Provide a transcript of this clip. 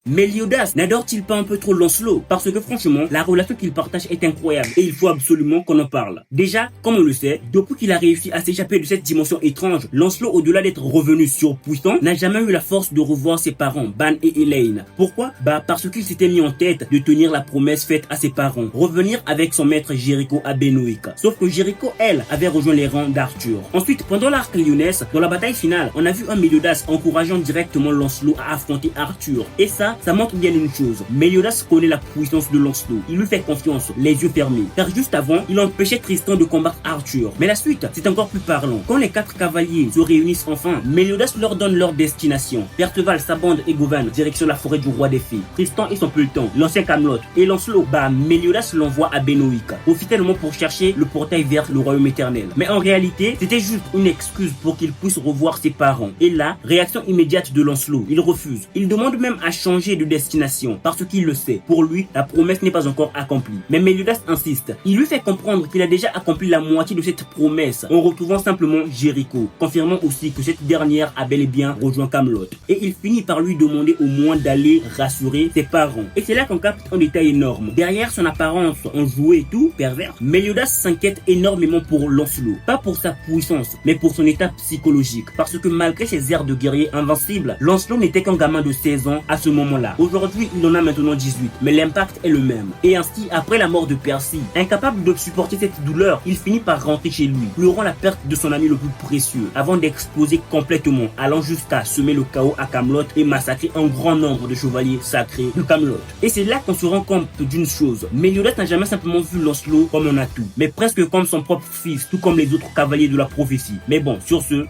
Méliodas n'adore-t-il pas un peu trop Lancelot? Parce que franchement, la relation qu'ils partagent est incroyable et il faut absolument qu'on en parle. Déjà, comme on le sait, depuis qu'il a réussi à s'échapper de cette dimension étrange, Lancelot, au-delà d'être revenu surpuissant, n'a jamais eu la force de revoir ses parents, Ban et Elaine. Pourquoi? Parce qu'il s'était mis en tête de tenir la promesse faite à ses parents, revenir avec son maître Jericho à Benoïc. Sauf que Jericho, elle, avait rejoint les rangs d'Arthur. Ensuite, pendant l'arc lyonnaise, dans la bataille finale, on a vu un Méliodas encourageant directement Lancelot à affronter Arthur. Et ça montre bien une chose. Méliodas connaît la puissance de Lancelot. Il lui fait confiance, les yeux fermés. Car juste avant, il empêchait Tristan de combattre Arthur. Mais la suite, c'est encore plus parlant. Quand les 4 cavaliers se réunissent enfin, Méliodas leur donne leur destination. Perceval, sa bande et Gawain, direction la forêt du roi des fées. Tristan et son peloton, l'ancien Camelot. Et Lancelot, Méliodas l'envoie à Benoïc, officiellement pour chercher le portail vers le royaume éternel. Mais en réalité, c'était juste une excuse pour qu'il puisse revoir ses parents. Et là, réaction immédiate de Lancelot. Il refuse. Il demande même à changer de destination parce qu'il le sait. Pour lui, la promesse n'est pas encore accomplie. Mais Méliodas insiste. Il lui fait comprendre qu'il a déjà accompli la moitié de cette promesse en retrouvant simplement Jericho, confirmant aussi que cette dernière a bel et bien rejoint Camelot. Et il finit par lui demander au moins d'aller rassurer ses parents. Et c'est là qu'on capte un détail énorme. Derrière son apparence enjouée et tout, pervers, Méliodas s'inquiète énormément pour Lancelot. Pas pour sa puissance, mais pour son état psychologique. Parce que malgré ses airs de guerrier invincible, Lancelot n'était qu'un gamin de 16 ans à ce moment-là. Aujourd'hui, il en a maintenant 18, mais l'impact est le même. Et ainsi, après la mort de Percy, incapable de supporter cette douleur, il finit par rentrer chez lui, pleurant la perte de son ami le plus précieux, avant d'exploser complètement, allant jusqu'à semer le chaos à Camelot et massacrer un grand nombre de chevaliers sacrés de Camelot. Et c'est là qu'on se rend compte d'une chose. Méliodas n'a jamais simplement vu Lancelot comme un atout, mais presque comme son propre fils, tout comme les autres cavaliers de la prophétie. Mais bon, sur ce,